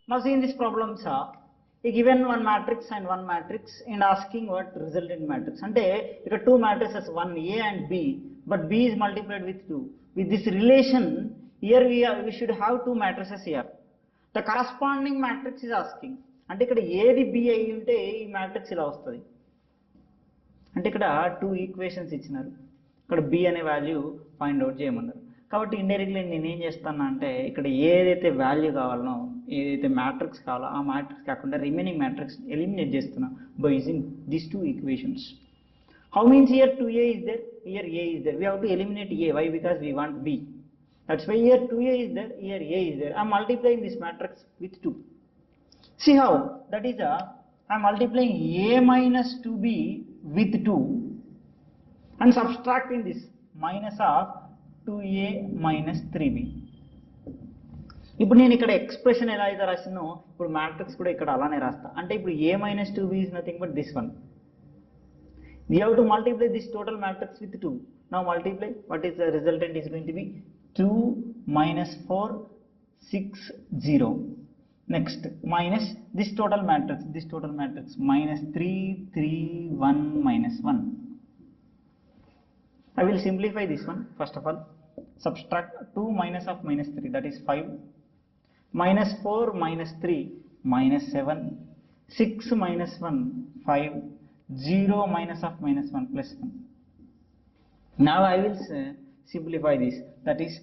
Now see in this problem, sir, a given one matrix and one matrix and asking what resultant matrix. Ante ikkada two matrices, one A and B, but B is multiplied with 2. With this relation, here we should have two matrices here. The corresponding matrix is asking. అంటే ఇక్కడ ఏది B అయి ఉంటే ఈ matrix ఇలా వస్తుంది. అంటే ఇక్కడ టూ ఈక్వేషన్స్ ఇచ్చినారు, ఇక్కడ B అనే వాల్యూ ఫైండ్ అవుట్ చేయమన్నారు. కాబట్టి ఇండైరెక్ట్లీ నేను ఏం చేస్తాను అంటే ఇక్కడ ఏదైతే వాల్యూ కావాలనో, ఏదైతే మ్యాట్రిక్స్ కావాలో ఆ మ్యాట్రిక్స్ కాకుండా రిమైనింగ్ మ్యాట్రిక్స్ ఎలిమినేట్ చేస్తున్నా by using these two equations. How means here 2A is there, here A is there. We have to eliminate A. Why? Because we want B. That's why here 2A is there, here A is there. I'm multiplying this matrix with 2. See how? That is I'm multiplying A minus 2B with 2 and subtracting this minus of 2A minus 3B. ఇప్పుడు నేను ఇక్కడ expression ఎలా అయితే రాసినో ఇప్పుడు matrix కూడా ఇక్కడ అలానే రాస్తా. అంటే ఇప్పుడు A minus 2B is nothing but this one. We have to multiply this total matrix with 2. Now multiply. What is the resultant is going to be 2 minus 4 6 0. Next minus this total matrix minus 3 3 1 minus 1. I will simplify this one. First of all, subtract 2 minus of minus 3, that is 5, minus 4 minus 3 minus 7, 6 minus 1 5, 0 minus of minus 1 plus 1. Now I will simplify this, that is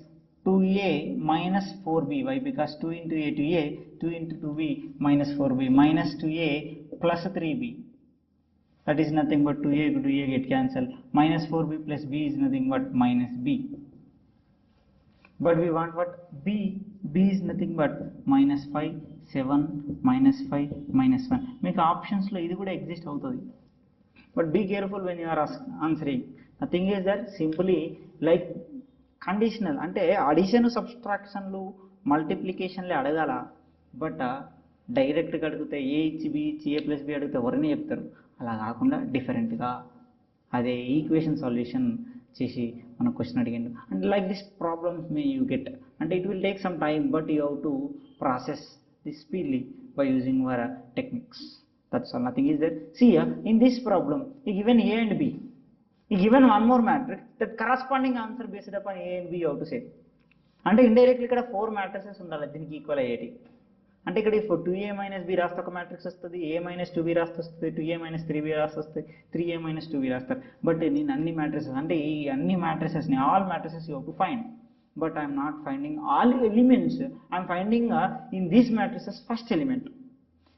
2A minus 4B. Why? Because 2 into A to A, 2 into 2B minus 4B minus 2A plus 3B. That is nothing but 2A to A get cancelled. Minus 4B plus B is nothing but minus B. But we want what? B. B is nothing but minus 5, 7, minus 5, minus 1. Make options lo idi kuda exist avutadi. But be careful when you are answering. The thing is that simply like conditional అంటే addition సబ్స్ట్రాక్షన్లు మల్టిప్లికేషన్లే అడగాల, but డైరెక్ట్గా అడిగితే ఏ ఇచ్చి B ఇచ్చి ఏ plus B అడిగితే ఎవరిని చెప్తారు. అలా కాకుండా డిఫరెంట్గా అదే ఈక్వేషన్ సొల్యూషన్ చేసి మన క్వశ్చన్ అడిగిండు. And like this problems may you get, అంటే it will take some time but you have to process this speedly by using our techniques. That's all, nothing is there. See in this problem ఈ given A and B, given one more matrix, that corresponding answer based upon A and B you have to say. అంటే indirectly ఇక్కడ 4 matrices ఉండాలి దీనికి equal అయ్యేటి. అంటే ఇక్కడ ఇప్పుడు 2A minus B రాస్తే ఒక మ్యాట్రిక్స్ వస్తుంది, A minus 2B రాస్తే వస్తుంది, 2A minus 3B రాస్తే వస్తుంది, 3A minus 2B రాస్తారు. బట్ నేను అన్ని మ్యాట్రిసెస్ అంటే ఈ అన్ని మ్యాట్రిసెస్ని all matrices you have to find, but I'm not finding all elements. I'm finding in these matrices first element.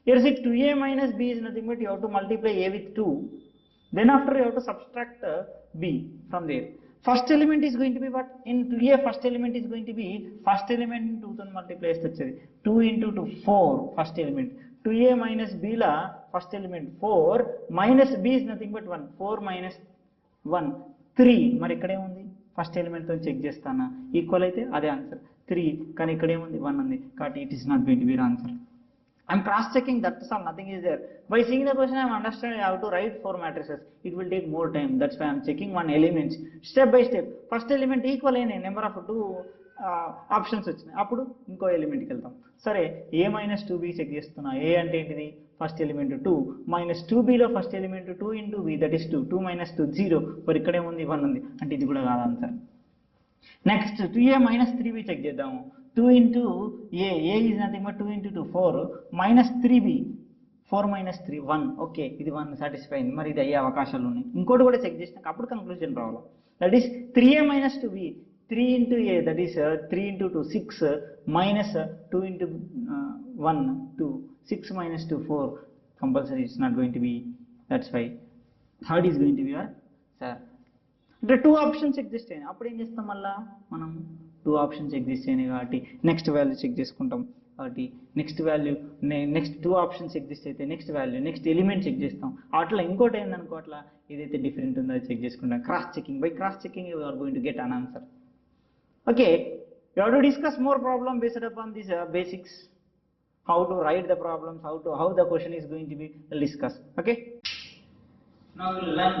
Here see 2A minus B is nothing but you have to multiply A with 2. Then after you have to subtract B from there. First element is going to be what? In 2A first element is going to be first element 2 తో multiply చేస్తే వచ్చేది 2 into 2 4 first element. 2A minus B la first element 4 minus B is nothing but 1. 4 minus 1 3. మరి ఇక్కడ ఏముంది? First element తో check చేస్తానా, equal అయితే అదే ఆన్సర్ 3, కానీ ఇక్కడ ఏముంది 1 ఉంది, కాబట్టి it is not going to B answer. I'm cross checking, that's all, nothing is there. By seeing the question I'm understanding I have to write 4 matrices, it will take more time. That's why I'm checking one elements step by step. First element equal అయిన number of 2 options వచ్చినాయి, అప్పుడు ఇంకో ఎలిమెంట్కి వెళ్తాం. సరే A minus 2B check చేస్తున్నా. A అంటే ఏంటిది? ఫస్ట్ ఎలిమెంట్ 2 మైనస్ 2Bలో first element 2 into B, that is 2. 2 minus 2 0, మరి ఇక్కడ ఏముంది 1 ఉంది, అంటే ఇది కూడా కాదు answer. Next 2A minus 3B check చేద్దాము. 2 into A is nothing but 2 into 2 4 minus 3B 4 minus 3 1. Okay, ఇది 1 సాటిస్ఫై అయింది, మరి ఇది అయ్యే అవకాశాలు ఉన్నాయి. ఇంకోటి కూడా చెక్ చేసినాక అప్పుడు కంక్లూజన్ రావాలి. That is 3A minus 2B 3 into A, that is 3 into 2 6 minus 2 into 1 2 6 minus 2 4. Compulsory it's not going to be, that's why third is going to be sir. అంటే 2 ఆప్షన్స్ ఎగ్జిస్ట్ అయినాయి, అప్పుడు ఏం చేస్తాం మళ్ళా మనం 2 ఆప్షన్స్ ఎగ్జిస్ట్ అయినాయి కాబట్టి next value check చేసుకుంటాం. కాబట్టి next value next 2 options exist అయితే next value next element check చేస్తాం. అట్లా ఇంకోటి ఏందనుకో అట్లా ఏదైతే డిఫరెంట్ ఉందో అది చెక్ చేసుకుంటాం. Cross checking, by cross checking you are going to get an answer. Okay, you have to discuss more problem based upon this basics, how to write the problems, how the question is going to be discussed. Okay, now we will learn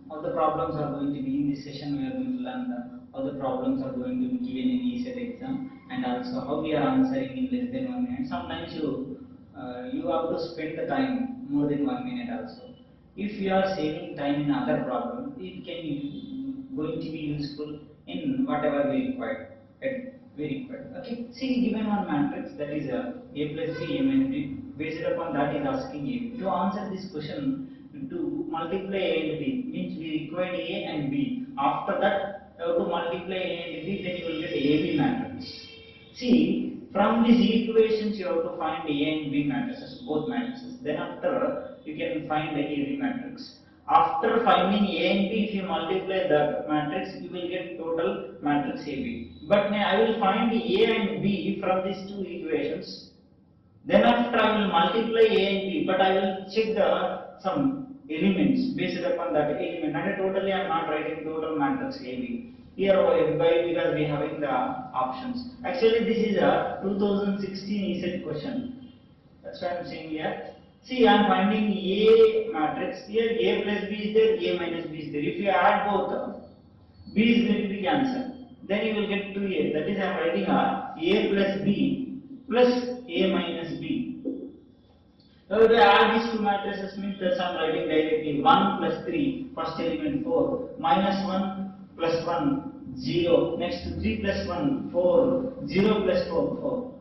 how the problems are going to be. In this session we are going to learn how the problems are going to be given in ESET exam, and also how we are answering in less than 1 minute. Sometimes you have to spend the time more than 1 minute also. If you are saving time in other problems, it can be going to be useful in whatever we require. Okay. See, given one matrix, that is a plus b a minus b. Based upon that is asking you to answer this question, to multiply a and b, means we required a and b. After that, you have to multiply a and b, then you will get AB matrix. See, from these equations you have to find a and b matrices, both matrices. Then after you can find the AB matrix. After finding a and b, if you multiply the matrix, you will get total matrix AB. But I will find a and b from these two equations. Then after I will multiply a and b, but I will check the some elements based upon that element. And totally I am not writing total matrix AB. Here why? Because we having the options. Actually this is a 2016 ESET question. That's why I am saying here. See, I am finding A matrix. Here A plus B is there, A minus B is there. If you add both, B is going to be cancelled. Then you will get 2A. That is, I am writing A plus B plus A minus B. Now, if I add these two matrices, means that I am writing directly 1 plus 3, first element 4, minus 1 plus 1, 0. Next 3 plus 1, 4, 0 plus 4, 4.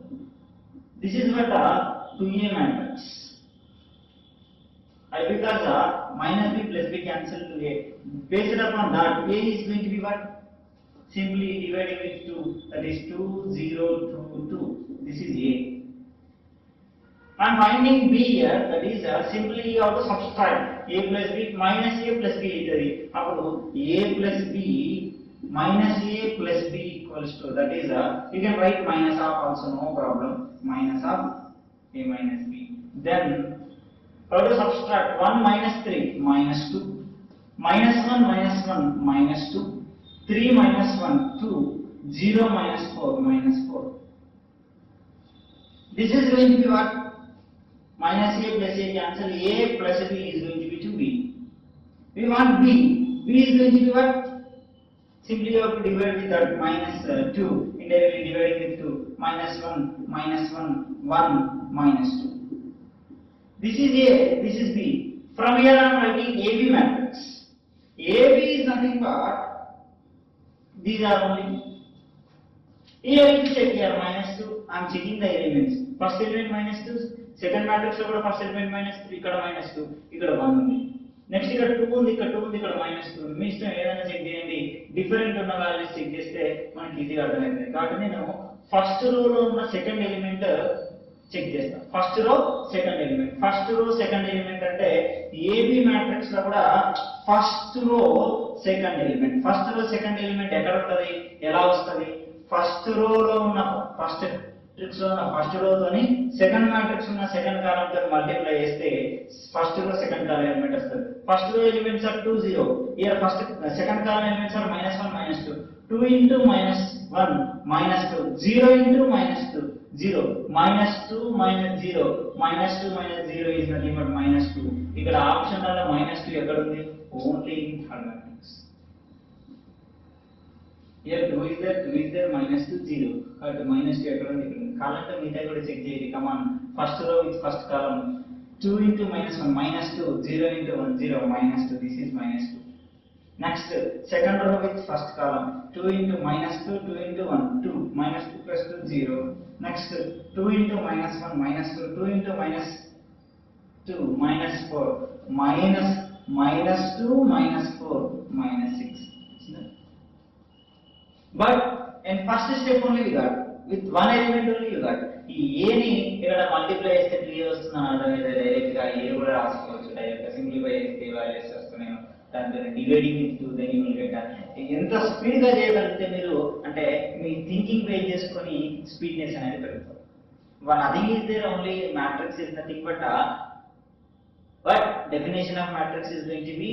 This is what 2A matrix. Because minus b plus b cancel to a. Based upon that, a is going to be what? Simply dividing with 2. That is 2, 0, 2, 2. This is a. I am finding b here. That is simply you have to subtract a plus b minus a plus b is a plus b minus a plus b equals to, that is you can write minus of also, no problem. Minus of a minus b. Then how to subtract 1 minus 3 minus 2, minus 1 minus 1 minus 2, 3 minus 1 2, 0 minus 4 minus 4. This is going to be what? Minus a plus a cancel, a plus b is going to be 2b. We want b. B is going to be what? Simply you have to divide with that minus 2, indirectly dividing with 2, minus 1, 1 minus 2. This is A, this is B. From here I am writing AB matrix. AB is nothing but these are only. Here I will check here minus 2. I am checking the elements. First element minus 2, second matrix first element minus 3, ikkada minus 2, ikkada 1 ఉంది. Next ఇక్కడ 2 ఉంది, ఇక్కడ 2 ఉంది, ఇక్కడ minus 2 ఉంది. మీ ఇష్టం ఏదైనా check చేయండి. డిఫరెంట్ ఉన్న వాల్యూస్ చెక్ చేస్తే మనకి ఈజీగా అర్థమవుతుంది. కాబట్టి నేను ఫస్ట్ రోలో ఉన్న సెకండ్ ఎలిమెంట్ చెక్ చేస్తాం. First row second element. First row second element అంటే ఏబి మ్యాట్రిక్స్ లో కూడా first row second element. First row second element ఎక్కడ ఉంటుంది, ఎలా వస్తుంది? ఫస్ట్ రోలో ఉన్న ఫస్ట్ మ్యాట్రిక్స్ లో ఉన్న ఫస్ట్ రో తోని సెకండ్ మ్యాట్రిక్స్ ఉన్న సెకండ్ కాలమ్ తో మల్టిప్లై చేస్తే first row second column element వస్తుంది. First row elements are 2 0. Here first second column elements are -1 -2. 2 into -1 -2, 0 into -2 0, -2 -0, -2 -0 is nothing but -2. ఇక్కడ ఆప్షన్ వల్ల -2 ఎక్కడ ఉంది? Only in third matrix. Here 2 is there, -2 0. కాబట్టి -2 ఎక్కడ ఉంది? ఇక్కడ ఉంది. కాలంతో మిగతా కూడా చెక్ చేయండి. Come on first row with first column 2 into -1 -2, 0 into 1 0, -2. This is -2. Next second row with first column 2 into -2, 2 into 1 2, -2 plus 2 0. Next 2 into -1 -2, 2 into -2 -4, -2 -4 -6. But in first step only we got with one element only you got. ఈ a ని ఇక్కడ multiply చేస్తే 3 వస్తున్నాడు, direct గా a కూడా రాసుకోవచ్చు. Direct గా simplify చేస్తే వాల్యూస్ వస్తున్నాయి. దాంట్లో dividing with 2 then you will get. ఎంత స్పీడ్ గా చేయగలిగితే మీరు అంటే మీ థింకింగ్ బేస్ చేసుకొని స్పీడ్నెస్ అనేది పెరుగుతుంది. One nothing is there, only matrix is nothing but definition of matrix is going to be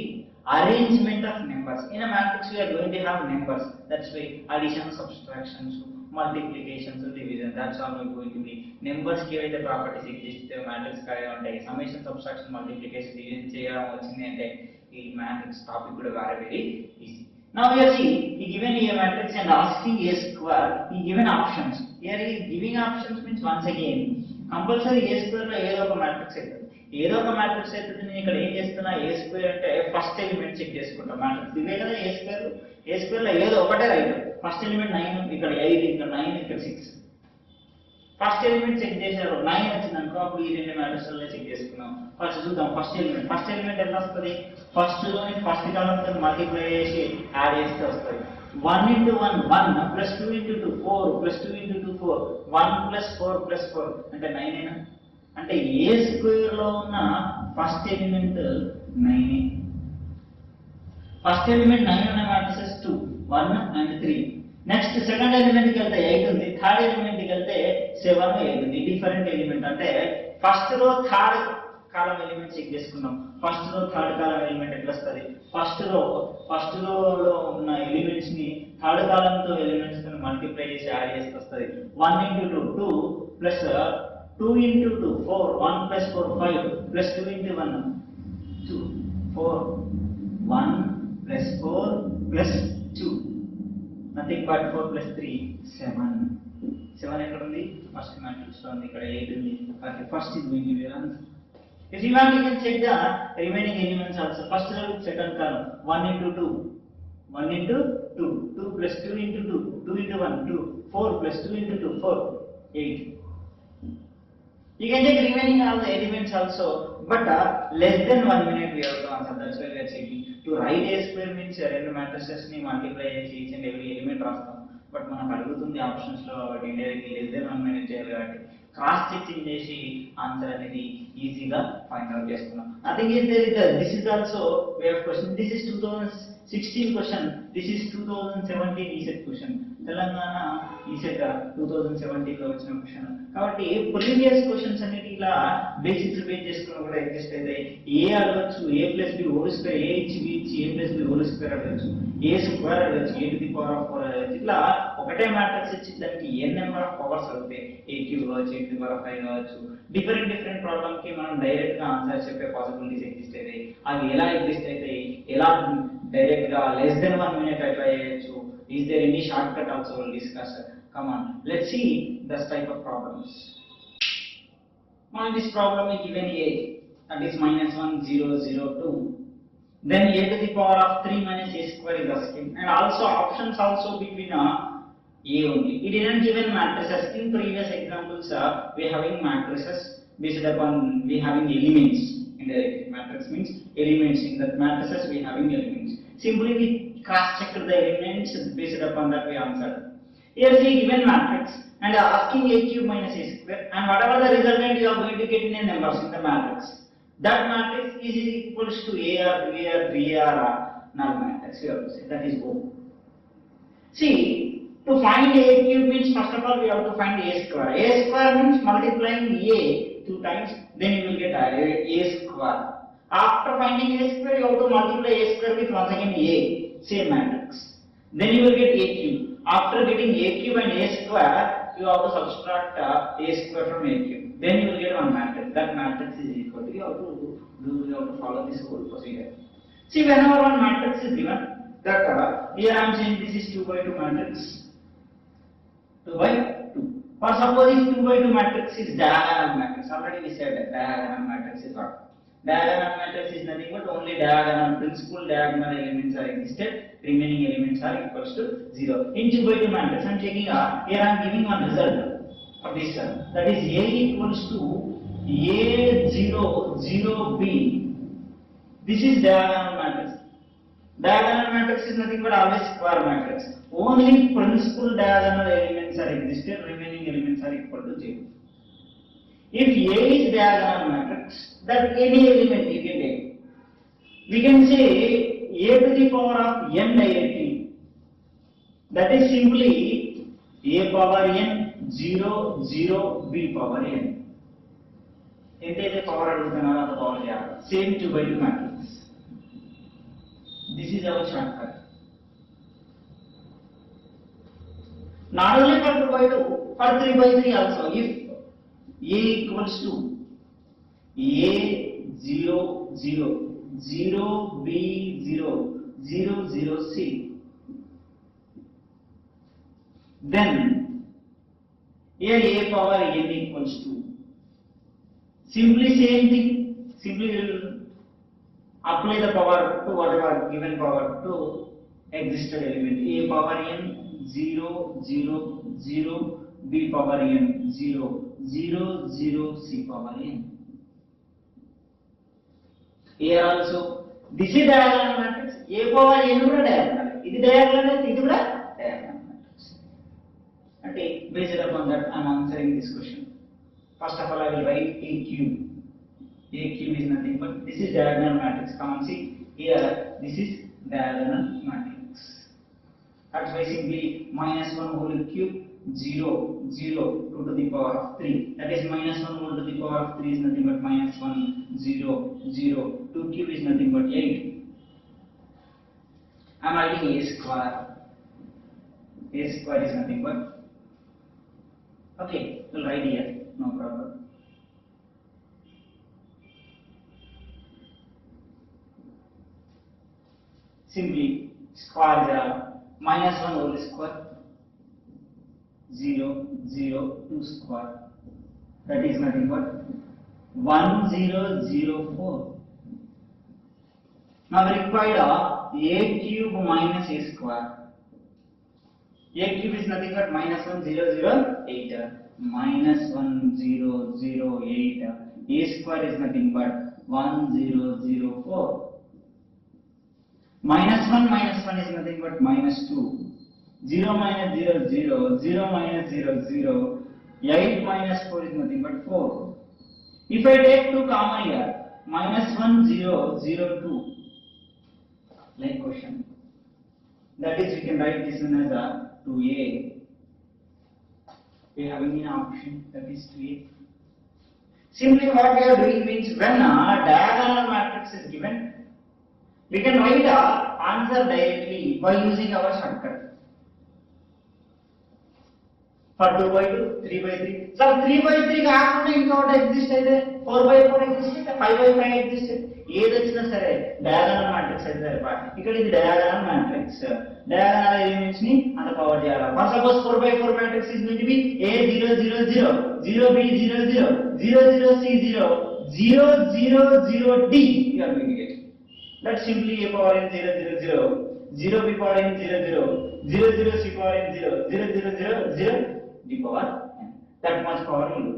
arrangement of numbers. In a matrix we are going to have numbers. That's why addition, subtractions, multiplications, division, that's all going to be. Numbers కి ఏవైతే properties exist matrix కి ఉంటాయి. Summation, subtraction, multiplication, division చేయడం వచ్చింది అంటే ఈ matrix topic కూడా very easy. Now here see, he given a matrix and asking a square, he given options. Here he is giving options means once again, compulsory a square లో ఏదో ఒక matrix అవుతుంది. ఏదో ఒక matrix అవుతుంది. నేను ఇక్కడ ఏం చేస్తున్నా, a square అంటే ఫస్ట్ ఎలిమెంట్ చెక్ చేసుకుంటా matrix. ఇవే కదా a square లో ఏదో ఒకటే రైట్. ఫస్ట్ ఎలిమెంట్ 9, ఇక్కడ 8, ఇక్కడ 9, ఇక్కడ 6. ఫస్ట్ ఎలిమెంట్ చెక్ చేశారు 9 వచ్చింది అనుకో, అప్పుడు ఈ రెండు మ్యాట్రిక్స్లలో చెక్ చేసుకున్నాం. ఫస్ట్ చూద్దాం ఫస్ట్ ఎలిమెంట్ ఎంత వస్తుంది, ఫస్ట్ కాలంతో మల్టిప్లై చేసి యాడ్ చేస్తే వస్తుంది. 1 into 1 1 plus 2 into 2 4 plus 2 into 2 4 1 plus 4 plus 4 అంటే 9 ఏనా? అంటే ఏ స్క్వేర్ లో ఉన్న ఫస్ట్ ఎలిమెంట్ 9. ఫస్ట్ ఎలిమెంట్ 9 ఉన్న matrices 2 1 and 3. Next second element కి వెళ్తే 8 ఉంది, థర్డ్ ఎలిమెంట్ కి వెళ్తే 7 8 ఉంది. డిఫరెంట్ ఎలిమెంట్ అంటే first row third column element check చేసుకున్నాం. First row third column element ఎట్లా వస్తుంది, ఫస్ట్ రోలో ఉన్న ఎలిమెంట్స్ ని థర్డ్ కాలంతో ఎలిమెంట్స్ తో మల్టిప్లై చేసి యాడ్ చేస్తే వస్తుంది. 1 into 2 2 plus 2 into 2 4 1 plus 4 5 plus 2 into 1 2 4 1 plus 4 plus 2 nothing but 4 plus 3 7 ఎక్కడ ఉంది, ఫస్ట్ మ్యాట్రిక్స్ లో ఉంది. ఇక్కడ 8 ఉంది. ఓకే, ఫస్ట్ ఇది మీ answer. If you want, you can check the remaining elements also. First row, second column. 1 into 2 1 into 2 2 plus 2 into 2 2 into 1 2 4 plus 2 into 2 4 8. You can check remaining all the elements also, but less than 1 minute we have to answer. That's why we are checking. To write a square means రెండు matrices ni multiply చేసి each and every element రాస్తాం. But మనకు అడుగుతుంది options లో indirectly less than 1 minute చేయాలి కాబట్టి cross checking చేసి answer అనేది ఈజీగా ఫైండ్ అవుట్ చేసుకున్నాం. Nothing is there. This is also way of question. This is 2016 question. This is 2017 ECET question. Telangana ECET 2017 లో వచ్చిన క్వశ్చన్. కాబట్టి ప్రీవియస్ క్వశ్చన్స్ అనేది ఇలా బేసిక్స్ బేస్ చేసుకుని కూడా ఎగ్జిస్ట్ అవుతాయి. ఏ అడగచ్చు, a plus b whole square, a ఇచ్చి b ఇచ్చి a plus b whole square అడగచ్చు, a స్క్వేర్ అడగచ్చు, a to the power of 4 అడగచ్చు. ఇట్లా ఒకటే మ్యాట్రిక్స్ ఇచ్చి దానికి n నెంబర్ ఆఫ్ పవర్స్ అవుతాయి. a క్యూబ్ కావచ్చు, a to the power of 5 కావచ్చు. డిఫరెంట్ ప్రాబ్లమ్ కి మనం డైరెక్ట్ గా ఆన్సర్ చెప్పే పాసిబిలిటీస్ ఎగ్జిస్ట్ అవుతాయి. అవి ఎలా ఎగ్జిస్ట్ అవుతాయి, ఎలా డైరెక్ట్ గా లెస్ దెన్ 1 minute అట్లా చేయొచ్చు. Is there any shortcut also we'll discuss. Come on, let's see this type of problems. Now this problem is given a, that is -1 0 0 2. Then a to the power of 3 minus a square is asking, and also options also between a only. It didn't given matrices. In previous examples we having matrices based upon we having elements. Indirect matrix means elements. In that matrices we having elements. Simply we cross check the elements, based upon that we answer. Here is a given matrix and asking a cube minus a square, and whatever the resultant you are going to get in a numbers in the matrix, that matrix is equals to a or b or 3 or null matrix. You have to say that is O. See, to find a cube means first of all we have to find a square. A square means multiplying a 2 times, then you will get a square. After finding a square, you have to multiply a square with once again a, same matrix. Then you will get a cube. After getting a cube and a square, you have to subtract a square from a cube. Then you will get one matrix. That matrix is equal to, you have to follow this whole procedure. See, whenever one matrix is given, that here I am saying this is 2 by 2 matrix. 2 by 2. For suppose if 2 by 2 matrix is diagonal matrix, already we said that diagonal matrix is what? Diagonal matrix is nothing but only diagonal, principal diagonal elements are existed, remaining elements are equals to 0. In 2 by 2 matrix, I am checking here I am giving one result for this one. That is A equals to A0 0B. This is diagonal matrix. Diagonal matrix is nothing but always square matrix. Only principal diagonal elements are existed, remaining elements are equal to 0. If A is diagonal matrix, that any element you can take. We can say a to the power of n directly. That is simply a power n 0 0 b power n. Entire power adugutunnaru anta power cheyali. Same 2 by 2 matrix. This is our shortcut. Not only for 2 by 2, for 3 by 3 also. If a equals to a 0 0 0 b 0 0 0 c then here a power n equals to, simply same thing, simply we will apply the power to whatever given power to existed element. A power n 0 0 0, b power n 0 0 0, c power n. Here also this is diagonal matrix. A power n కూడా diagonal, ఇది diagonal అయితే ఇది కూడా diagonal matrix. అంటే based upon that I am answering this question. First of all I will write a cube. A cube is nothing but this is diagonal matrix. Come and see here, this is diagonal matrix. That's why simply minus 1 whole cube 0 0 2 to the power of 3. That is minus 1 whole to the power of 3 is nothing but minus 1 0 0. 2 cube is nothing but 8. I am writing a square. A square is nothing but, okay, we'll write here, no problem. Simply square minus 1 whole square 0 0 2 square, that is nothing but 1004. Now required a cube minus a square. A cube is nothing but minus 1008 minus 1008. A square is nothing but 1004. Minus 1 is nothing but minus 2. 0 minus 0 0, 0 minus 0 0, 8 minus 4 is nothing but 4. If I take 2 common here, minus 1 0 0 2, like question. That is, we can write this one as a 2a. We have any option, that is 2a. Simply what we are doing means, when a diagonal matrix is given, we can write the answer directly by using our shortcut. For 2 by 2, 3 by 3. So 3 by 3 కాకుండా ఇంకోటి exist అయితే 4 by 4 exist అయితే 5 by 5 exist అయితే ఏది వచ్చినా సరే diagonal matrix అయితే సరిపడా. ఇక్కడ ఇది డయాగోనల్ మ్యాట్రిక్స్. డయాగోనల్ ఎలిమెంట్స్ ని అంత పవర్ చేయాలి. For suppose 4 by 4 matrix is going to B a 0 0 0, 0b 0 0, 0 0 c 0, 0 0 0 d. You are going to get. That's simply a power n 0 0 0, 0 b power n 0 0, 0 0 c power n 0, 0 0 0 0 d power n. That much power will do.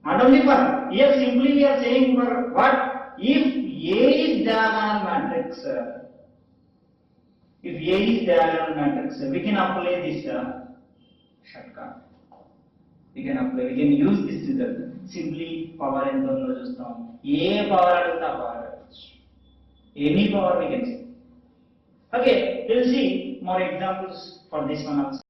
Not only for, here simply we are saying for what? If A is diagonal matrix, if A is diagonal matrix, we can apply this shortcut. We can use this result. Simply power n తోనో చూస్తాం. ఏ power అడుగుతా power any power we can see. Okay, we'll see more examples for this one also.